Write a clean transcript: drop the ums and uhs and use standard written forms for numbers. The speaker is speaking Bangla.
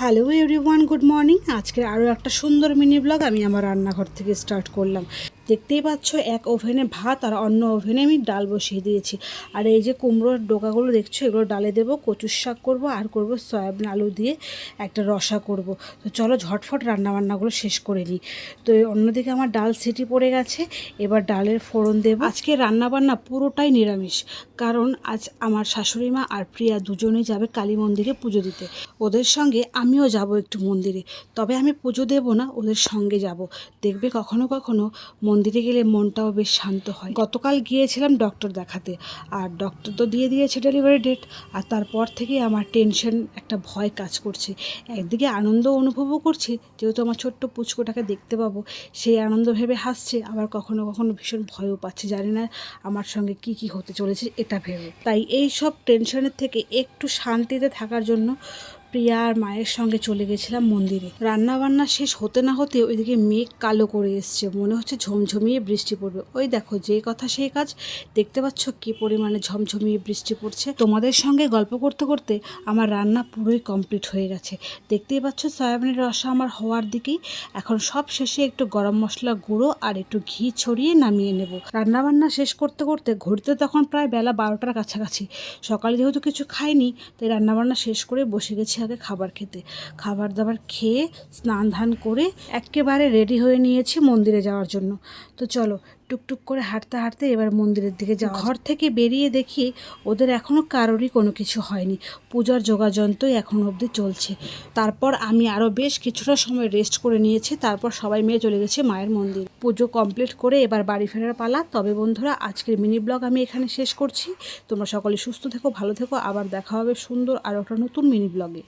Hello everyone, good morning. আজকের আরও একটা সুন্দর মিনি ব্লগ আমি আমার রান্নাঘর থেকে স্টার্ট করলাম। দেখতেই পাচ্ছ, এক ওভেনে ভাত আর অন্য ওভেনে আমি ডাল বসিয়ে দিয়েছি। আর এই যে কুমড়োর ডোকাগুলো দেখছো, এগুলো ডালে দেবো, কচুর শাক করবো আর করব সয়াবিন আলু দিয়ে একটা রসা করব। তো চলো ঝটফট রান্নাবান্নাগুলো শেষ করে নিই। তো অন্যদিকে আমার ডাল সিটি পড়ে গেছে, এবার ডালের ফোড়ন দেবো। আজকে রান্নাবান্না পুরোটাই নিরামিষ, কারণ আজ আমার শাশুড়ি মা আর প্রিয়া দুজনেই যাবে কালী মন্দিরে পুজো দিতে। ওদের সঙ্গে আমিও যাব একটু মন্দিরে, তবে আমি পুজো দেব না, ওদের সঙ্গে যাব। দেখবে কখনো কখনো মন্দিরে গেলে মনটাও বেশ শান্ত হয়। গতকাল গিয়েছিলাম ডক্টর দেখাতে, আর ডক্টর তো দিয়ে দিয়েছে ডেলিভারি ডেট। আর তারপর থেকে আমার টেনশন, একটা ভয় কাজ করছে। একদিকে আনন্দ অনুভবও করছি, যেহেতু আমার ছোট্ট পুচকোটাকে দেখতে পাবো, সেই আনন্দ ভেবে হাসছে। আবার কখনো কখনো ভীষণ ভয়ও পাচ্ছে, জানি না আমার সঙ্গে কি কি হতে চলেছে এটা ভেবে। তাই এই সব টেনশনের থেকে একটু শান্তিতে থাকার জন্য প্রিয়া আর মায়ের সঙ্গে চলে গেছিলাম মন্দিরে। রান্নাবান্না শেষ হতে না হতে ওইদিকে মেঘ কালো করে এসছে, মনে হচ্ছে ঝমঝমিয়ে বৃষ্টি পড়বে। ওই দেখো, যে কথা সেই কাজ। দেখতে পাচ্ছ কি পরিমাণে ঝমঝমিয়ে বৃষ্টি পড়ছে। তোমাদের সঙ্গে গল্প করতে করতে আমার রান্না পুরোই কমপ্লিট হয়ে গেছে। দেখতেই পাচ্ছ সয়াবিনের রসা আমার হওয়ার দিকেই। এখন সব শেষে একটু গরম মশলা গুঁড়ো আর একটু ঘি ছড়িয়ে নামিয়ে নেব। রান্নাবান্না শেষ করতে করতে ঘড়িতে তখন প্রায় বেলা 12টার কাছাকাছি। সকালে যেহেতু কিছু খাইনি, তাই রান্নাবান্না শেষ করে বসে গেছি আগে খাবার খেতে। খাবার দাবার খেয়ে স্নান ধান করে একেবারে রেডি হয়ে নিয়েছি মন্দিরে যাওয়ার জন্য। তো চলো টুকটুক করে হাঁটতে হাঁটতে এবার মন্দিরের দিকে যাওয়া। ঘর থেকে বেরিয়ে দেখি ওদের এখনও কারোরই কোনো কিছু হয়নি, পূজার যোগাযন্ত্রই এখনও অবধি চলছে। তারপর আমি আরও বেশ কিছুটা সময় রেস্ট করে নিয়েছি, তারপর সবাই মিলে চলে গেছি মায়ের মন্দির। পুজো কমপ্লিট করে এবার বাড়ি ফেরার পালা। তবে বন্ধুরা, আজকের মিনি ব্লগ আমি এখানে শেষ করছি। তোমরা সকলে সুস্থ থেকো, ভালো থেকো। আবার দেখা হবে সুন্দর আর একটা নতুন মিনি ব্লগে।